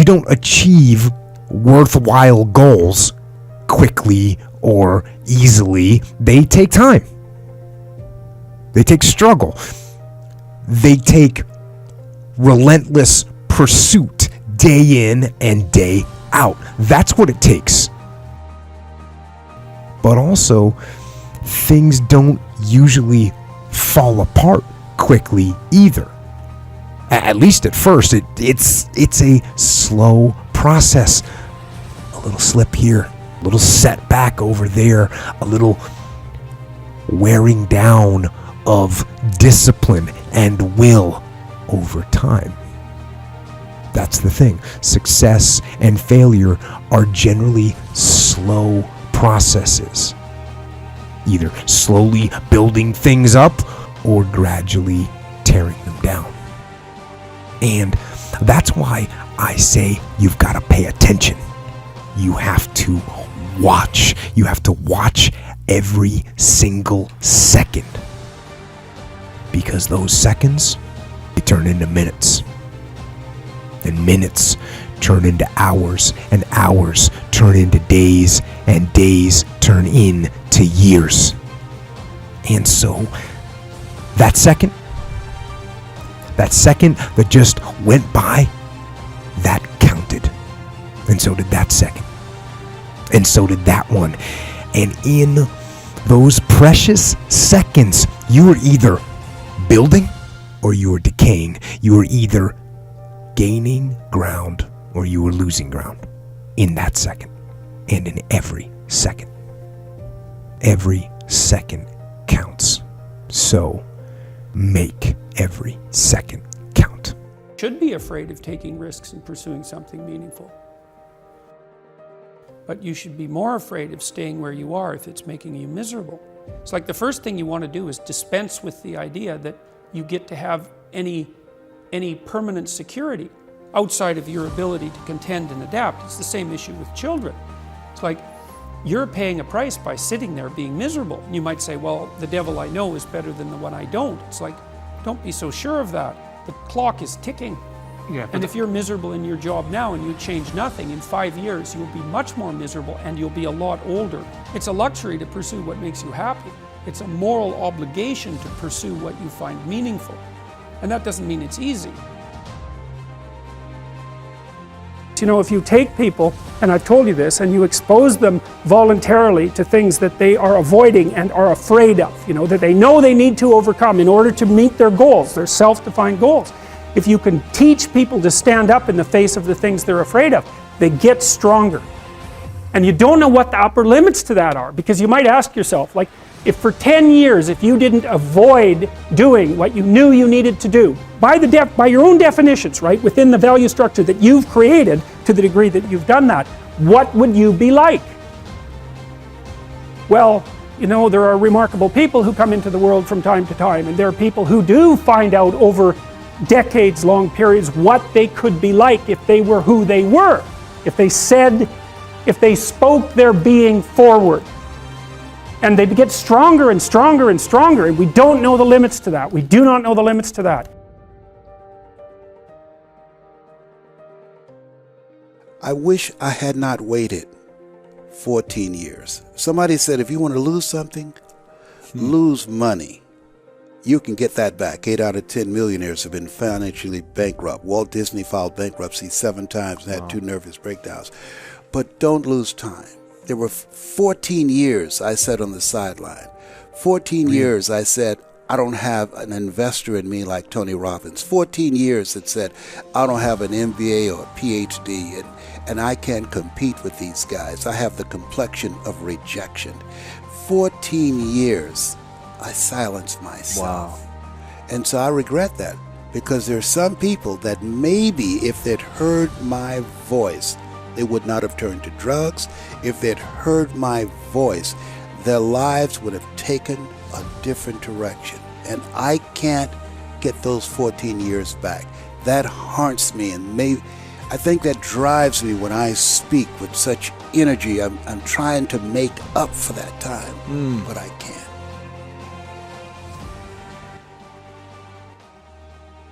don't achieve worthwhile goals quickly or easily. They take time. They take struggle. They take relentless pursuit day in and day out. That's what it takes. But also, things don't usually fall apart quickly either. At least at first, it's a slow process. A little slip here, a little setback over there, a little wearing down of discipline and will over time. That's the thing. Success and failure are generally slow processes. Either slowly building things up or gradually tearing them down. And that's why I say you've got to pay attention. You have to watch. You have to watch every single second. Because those seconds, they turn into minutes. And minutes turn into hours. And hours turn into days. And days turn into years. And so, that second that just went by, that counted. And so did that second. And so did that one. And in those precious seconds, you were either building or you were decaying. You were either gaining ground or you were losing ground in that second. And in every second. Every second counts. So make every second count. Should be afraid of taking risks and pursuing something meaningful. But you should be more afraid of staying where you are if it's making you miserable. It's like the first thing you want to do is dispense with the idea that you get to have any permanent security outside of your ability to contend and adapt. It's the same issue with children. It's like you're paying a price by sitting there being miserable. And you might say, well, the devil I know is better than the one I don't. It's like, don't be so sure of that. The clock is ticking. Yeah, and if you're miserable in your job now and you change nothing, in 5 years you'll be much more miserable and you'll be a lot older. It's a luxury to pursue what makes you happy. It's a moral obligation to pursue what you find meaningful. And that doesn't mean it's easy. You know, if you take people, and I've told you this, and you expose them voluntarily to things that they are avoiding and are afraid of, you know, that they know they need to overcome in order to meet their goals, their self-defined goals. If you can teach people to stand up in the face of the things they're afraid of, they get stronger. And you don't know what the upper limits to that are, because you might ask yourself, like, if for 10 years, if you didn't avoid doing what you knew you needed to do, by your own definitions, right, within the value structure that you've created, to the degree that you've done that, what would you be like? Well, you know, there are remarkable people who come into the world from time to time, and there are people who do find out over decades-long periods what they could be like if they were who they were, if they spoke their being forward. And they get stronger and stronger and stronger, and we don't know the limits to that. We do not know the limits to that. I wish I had not waited 14 years. Somebody said if you want to lose something, lose money. You can get that back. 8 out of 10 millionaires have been financially bankrupt. Walt Disney filed bankruptcy 7 times and had 2 nervous breakdowns. But don't lose time. There were 14 years I sat on the sideline. 14 years I said, I don't have an investor in me like Tony Robbins. 14 years that said, I don't have an MBA or a PhD, and I can't compete with these guys. I have the complexion of rejection. 14 years I silenced myself. Wow. And so I regret that, because there are some people that maybe if they'd heard my voice, they would not have turned to drugs. If they'd heard my voice, their lives would have taken a different direction. And I can't get those 14 years back. That haunts me, and I think that drives me when I speak with such energy. I'm trying to make up for that time, but I can't.